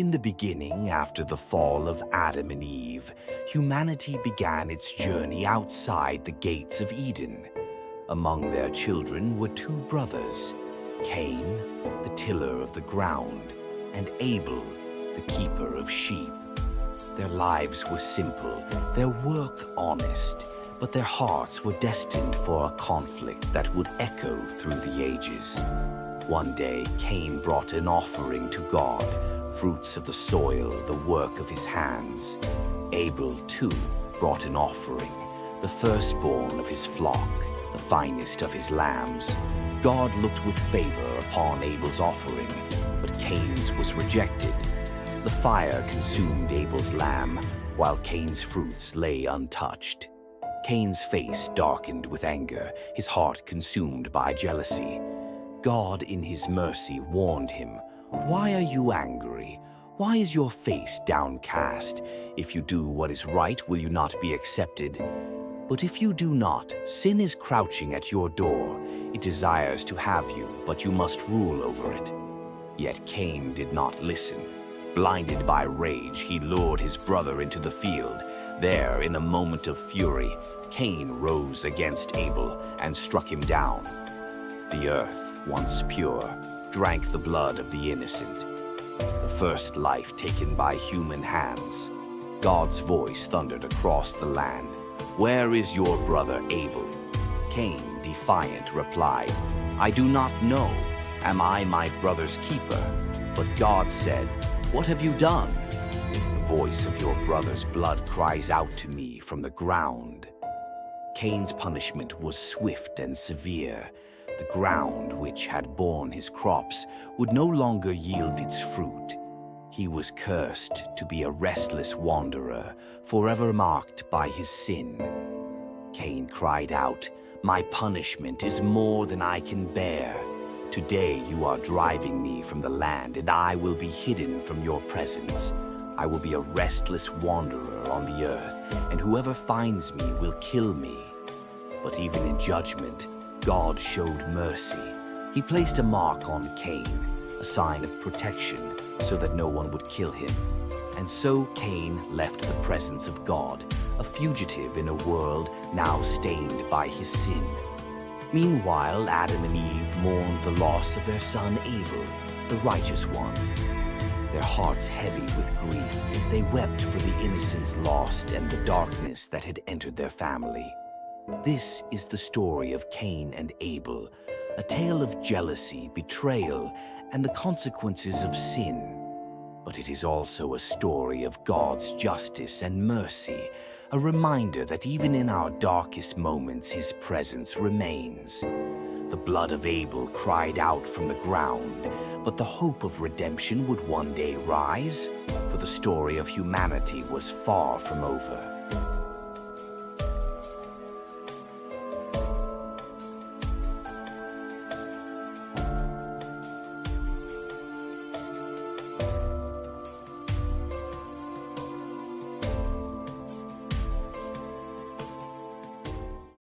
In the beginning, after the fall of Adam and Eve, humanity began its journey outside the gates of Eden. Among their children were two brothers, Cain, the tiller of the ground, and Abel, the keeper of sheep. Their lives were simple, their work honest, but their hearts were destined for a conflict that would echo through the ages. One day, Cain brought an offering to God, fruits of the soil, the work of his hands. Abel, too, brought an offering, the firstborn of his flock, the finest of his lambs. God looked with favor upon Abel's offering, but Cain's was rejected. The fire consumed Abel's lamb, while Cain's fruits lay untouched. Cain's face darkened with anger, his heart consumed by jealousy. God, in his mercy, warned him, "Why are you angry? Why is your face downcast? If you do what is right, will you not be accepted? But if you do not, sin is crouching at your door. It desires to have you, but you must rule over it." Yet Cain did not listen. Blinded by rage, he lured his brother into the field. There, in a moment of fury, Cain rose against Abel and struck him down. The earth, once pure, drank the blood of the innocent. The first life taken by human hands. God's voice thundered across the land. "Where is your brother Abel?" Cain, defiant, replied, "I do not know. Am I my brother's keeper?" But God said, "What have you done?" "The voice of your brother's blood cries out to me from the ground." Cain's punishment was swift and severe. The ground, which had borne his crops, would no longer yield its fruit. He was cursed to be a restless wanderer, forever marked by his sin. Cain cried out, "My punishment is more than I can bear. Today you are driving me from the land, and I will be hidden from your presence. I will be a restless wanderer on the earth, and whoever finds me will kill me." But even in judgment, God showed mercy. He placed a mark on Cain, a sign of protection, so that no one would kill him. And so Cain left the presence of God, a fugitive in a world now stained by his sin. Meanwhile, Adam and Eve mourned the loss of their son Abel, the righteous one. Their hearts heavy with grief, they wept for the innocence lost and the darkness that had entered their family. This is the story of Cain and Abel, a tale of jealousy, betrayal, and the consequences of sin. But it is also a story of God's justice and mercy, a reminder that even in our darkest moments, His presence remains. The blood of Abel cried out from the ground, but the hope of redemption would one day rise, for the story of humanity was far from over.